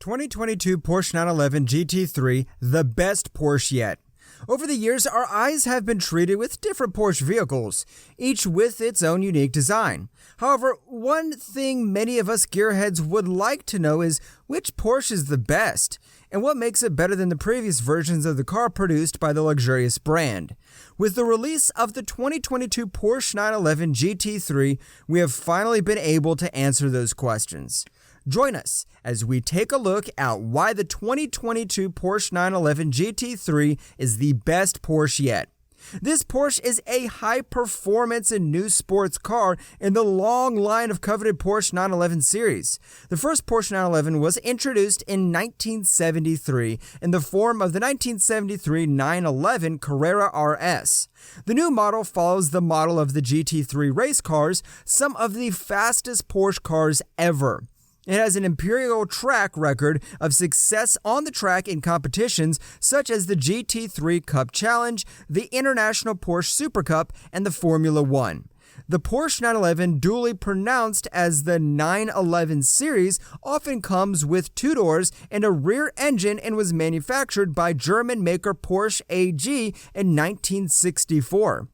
2022 Porsche 911 GT3, the best Porsche yet. Over the years, our eyes have been treated with different Porsche vehicles, each with its own unique design. However, one thing many of us gearheads would like to know is which Porsche is the best, and what makes it better than the previous versions of the car produced by the luxurious brand. With the release of the 2022 Porsche 911 GT3, we have finally been able to answer those questions. Join us as we take a look at why the 2022 Porsche 911 GT3 is the best Porsche yet. This Porsche is a high-performance and new sports car in the long line of coveted Porsche 911 series. The first Porsche 911 was introduced in 1973 in the form of the 1973 911 Carrera RS. The new model follows the model of the GT3 race cars, some of the fastest Porsche cars ever. It has an imperial track record of success on the track in competitions such as the GT3 Cup Challenge, the International Porsche Super Cup, and the Formula One. The Porsche 911, duly pronounced as the 911 series, often comes with two doors and a rear engine and was manufactured by German maker Porsche AG in 1964.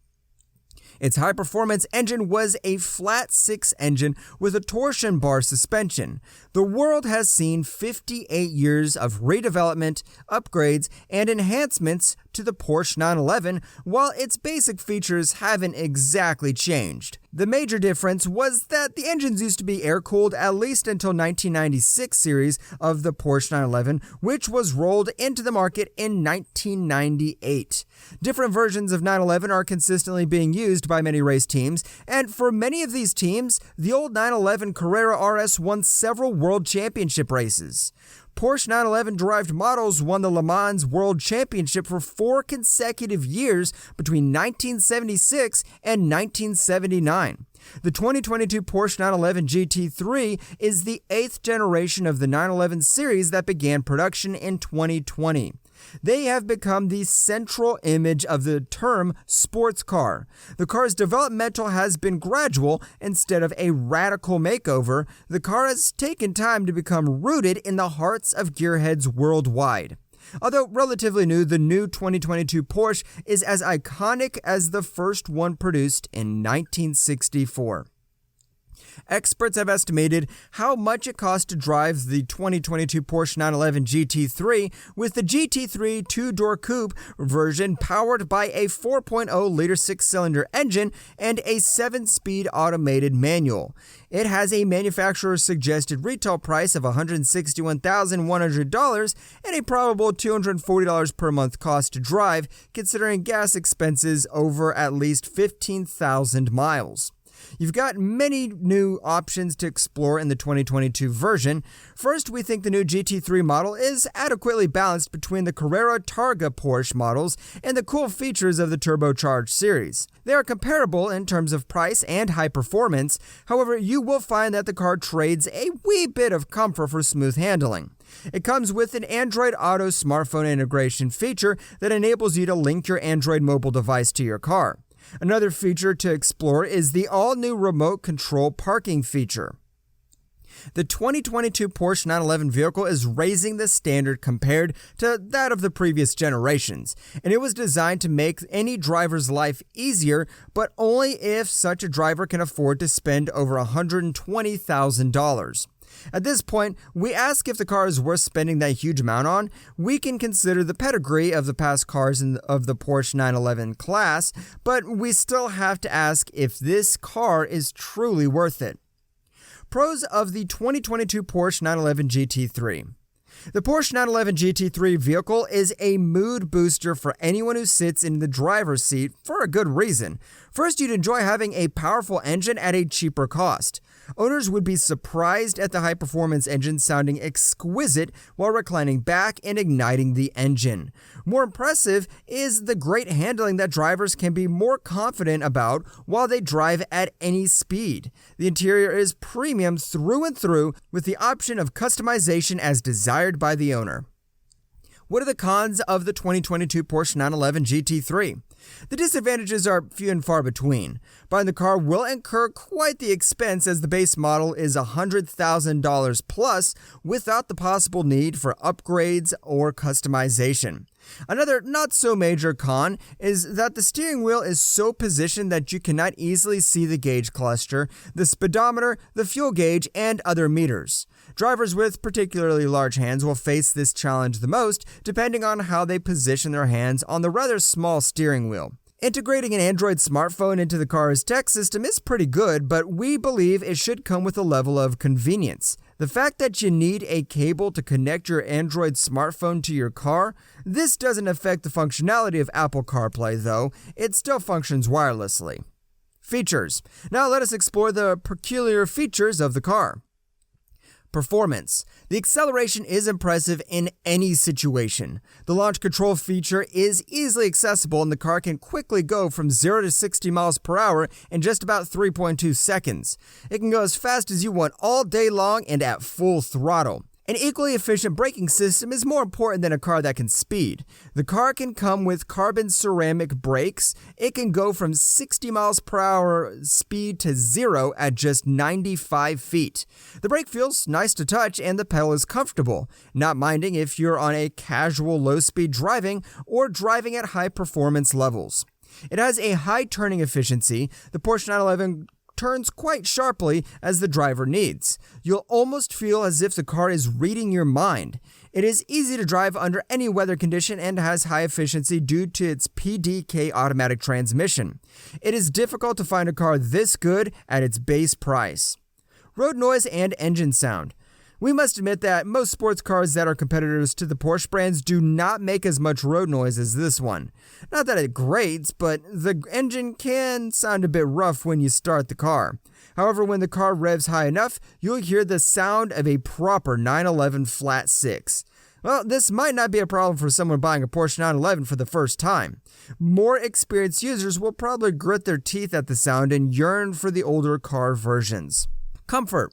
Its high-performance engine was a flat-six engine with a torsion bar suspension. The world has seen 58 years of redevelopment, upgrades, and enhancements to the Porsche 911, while its basic features haven't exactly changed. The major difference was that the engines used to be air-cooled at least until 1996 series of the Porsche 911, which was rolled into the market in 1998. Different versions of 911 are consistently being used by many race teams, and for many of these teams, the old 911 Carrera RS won several World Championship races. Porsche 911 derived models won the Le Mans World Championship for 4 consecutive years between 1976 and 1979. The 2022 Porsche 911 GT3 is the 8th generation of the 911 series that began production in 2020. They have become the central image of the term sports car. The car's developmental has been gradual instead of a radical makeover. The car has taken time to become rooted in the hearts of gearheads worldwide. Although relatively new, the new 2022 Porsche is as iconic as the first one produced in 1964. Experts have estimated how much it costs to drive the 2022 Porsche 911 GT3, with the GT3 two-door coupe version powered by a 4.0-liter six-cylinder engine and a 7-speed automated manual. It has a manufacturer's suggested retail price of $161,100 and a probable $240 per month cost to drive, considering gas expenses over at least 15,000 miles. You've got many new options to explore in the 2022 version. First, we think the new GT3 model is adequately balanced between the Carrera Targa Porsche models and the cool features of the turbocharged series. They are comparable in terms of price and high performance. However, you will find that the car trades a wee bit of comfort for smooth handling. It comes with an Android Auto smartphone integration feature that enables you to link your Android mobile device to your car. Another feature to explore is the all-new remote control parking feature. The 2022 Porsche 911 vehicle is raising the standard compared to that of the previous generations, and it was designed to make any driver's life easier, but only if such a driver can afford to spend over $120,000. At this point, we ask if the car is worth spending that huge amount on. We can consider the pedigree of the past cars of the Porsche 911 class, but we still have to ask if this car is truly worth it. Pros of the 2022 Porsche 911 GT3. The Porsche 911 GT3 vehicle is a mood booster for anyone who sits in the driver's seat for a good reason. First, you'd enjoy having a powerful engine at a cheaper cost. Owners would be surprised at the high-performance engine sounding exquisite while reclining back and igniting the engine. More impressive is the great handling that drivers can be more confident about while they drive at any speed. The interior is premium through and through, with the option of customization as desired by the owner. What are the cons of the 2022 Porsche 911 GT3? The disadvantages are few and far between. Buying the car will incur quite the expense as the base model is $100,000 plus without the possible need for upgrades or customization. Another not-so-major con is that the steering wheel is so positioned that you cannot easily see the gauge cluster, the speedometer, the fuel gauge, and other meters. Drivers with particularly large hands will face this challenge the most, depending on how they position their hands on the rather small steering wheel. Integrating an Android smartphone into the car's tech system is pretty good, but we believe it should come with a level of convenience. The fact that you need a cable to connect your Android smartphone to your car, this doesn't affect the functionality of Apple CarPlay though, it still functions wirelessly. Features. Now let us explore the peculiar features of the car. Performance. The acceleration is impressive in any situation. The launch control feature is easily accessible and the car can quickly go from 0 to 60 miles per hour in just about 3.2 seconds. It can go as fast as you want all day long and at full throttle. An equally efficient braking system is more important than a car that can speed. The car can come with carbon ceramic brakes. It can go from 60 miles per hour speed to 0 at just 95 feet. The brake feels nice to touch and the pedal is comfortable, not minding if you're on a casual low-speed driving or driving at high performance levels. It has a high turning efficiency. The Porsche 911 turns quite sharply as the driver needs. You'll almost feel as if the car is reading your mind. It is easy to drive under any weather condition and has high efficiency due to its PDK automatic transmission. It is difficult to find a car this good at its base price. Road noise and engine sound. We must admit that most sports cars that are competitors to the Porsche brands do not make as much road noise as this one. Not that it grates, but the engine can sound a bit rough when you start the car. However, when the car revs high enough, you'll hear the sound of a proper 911 flat 6. Well, this might not be a problem for someone buying a Porsche 911 for the first time. More experienced users will probably grit their teeth at the sound and yearn for the older car versions. Comfort.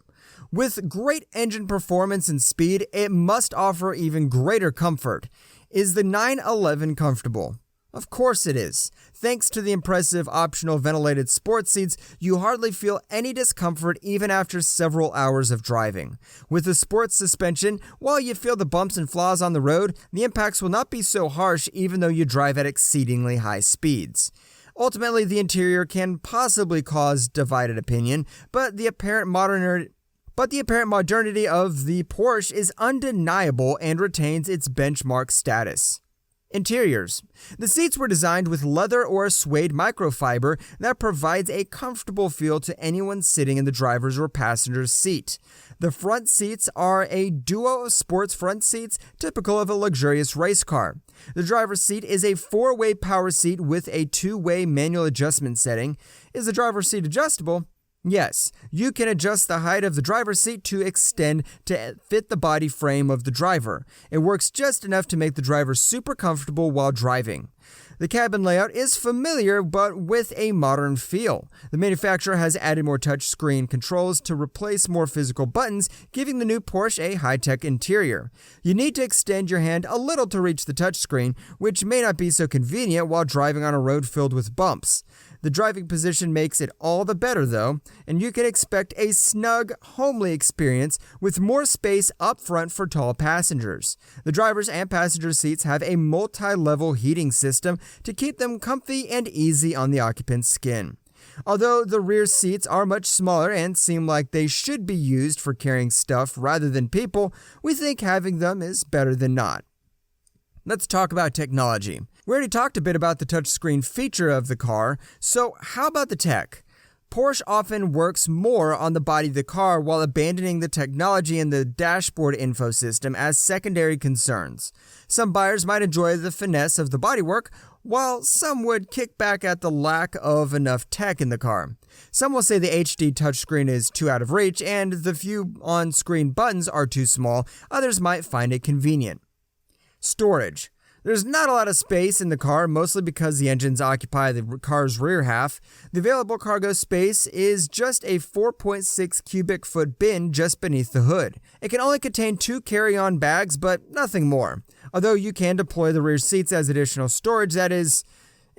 With great engine performance and speed, it must offer even greater comfort. Is the 911 comfortable? Of course it is. Thanks to the impressive optional ventilated sports seats, you hardly feel any discomfort even after several hours of driving. With the sports suspension, while you feel the bumps and flaws on the road, the impacts will not be so harsh even though you drive at exceedingly high speeds. Ultimately, the interior can possibly cause divided opinion, but the apparent modernity of the Porsche is undeniable and retains its benchmark status. Interiors. The seats were designed with leather or suede microfiber that provides a comfortable feel to anyone sitting in the driver's or passenger's seat. The front seats are a duo of sports front seats typical of a luxurious race car. The driver's seat is a 4-way power seat with a 2-way manual adjustment setting. Is the driver's seat adjustable? Yes, you can adjust the height of the driver's seat to extend to fit the body frame of the driver. It works just enough to make the driver super comfortable while driving. The cabin layout is familiar but with a modern feel. The manufacturer has added more touchscreen controls to replace more physical buttons, giving the new Porsche a high-tech interior. You need to extend your hand a little to reach the touchscreen, which may not be so convenient while driving on a road filled with bumps. The driving position makes it all the better though, and you can expect a snug, homely experience with more space up front for tall passengers. The driver's and passenger seats have a multi-level heating system to keep them comfy and easy on the occupant's skin. Although the rear seats are much smaller and seem like they should be used for carrying stuff rather than people, we think having them is better than not. Let's talk about technology. We already talked a bit about the touchscreen feature of the car, so how about the tech? Porsche often works more on the body of the car while abandoning the technology and the dashboard info system as secondary concerns. Some buyers might enjoy the finesse of the bodywork, while some would kick back at the lack of enough tech in the car. Some will say the HD touchscreen is too out of reach and the few on-screen buttons are too small. Others might find it convenient. Storage. There's not a lot of space in the car, mostly because the engines occupy the car's rear half. The available cargo space is just a 4.6 cubic foot bin just beneath the hood. It can only contain 2 carry-on bags, but nothing more. Although you can deploy the rear seats as additional storage that is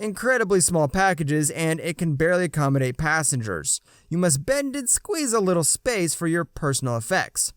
incredibly small packages, and it can barely accommodate passengers. You must bend and squeeze a little space for your personal effects.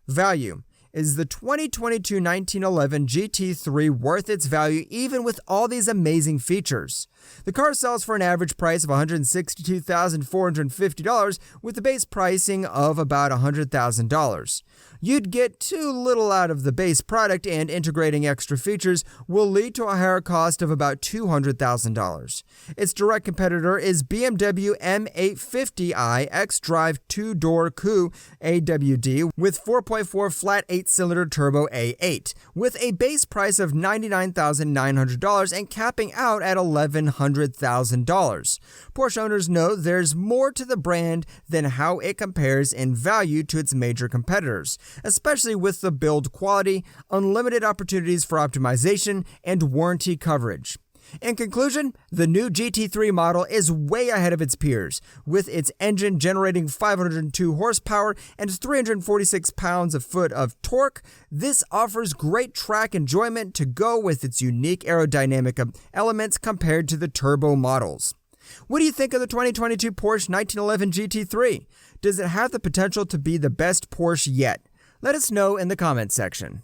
Value. Is the 2022 1911 GT3 worth its value even with all these amazing features? The car sells for an average price of $162,450 with the base pricing of about $100,000. You'd get too little out of the base product, and integrating extra features will lead to a higher cost of about $200,000. Its direct competitor is BMW M850i xDrive 2-door Coupe AWD with 4.4 flat 8-cylinder turbo A8, with a base price of $99,900 and capping out at $1,100,000. Porsche owners know there's more to the brand than how it compares in value to its major competitors, especially with the build quality, unlimited opportunities for optimization, and warranty coverage. In conclusion, the new GT3 model is way ahead of its peers, with its engine generating 502 horsepower and 346 pounds-foot of torque. This offers great track enjoyment to go with its unique aerodynamic elements compared to the turbo models. What do you think of the 2022 Porsche 1911 GT3? Does it have the potential to be the best Porsche yet? Let us know in the comments section.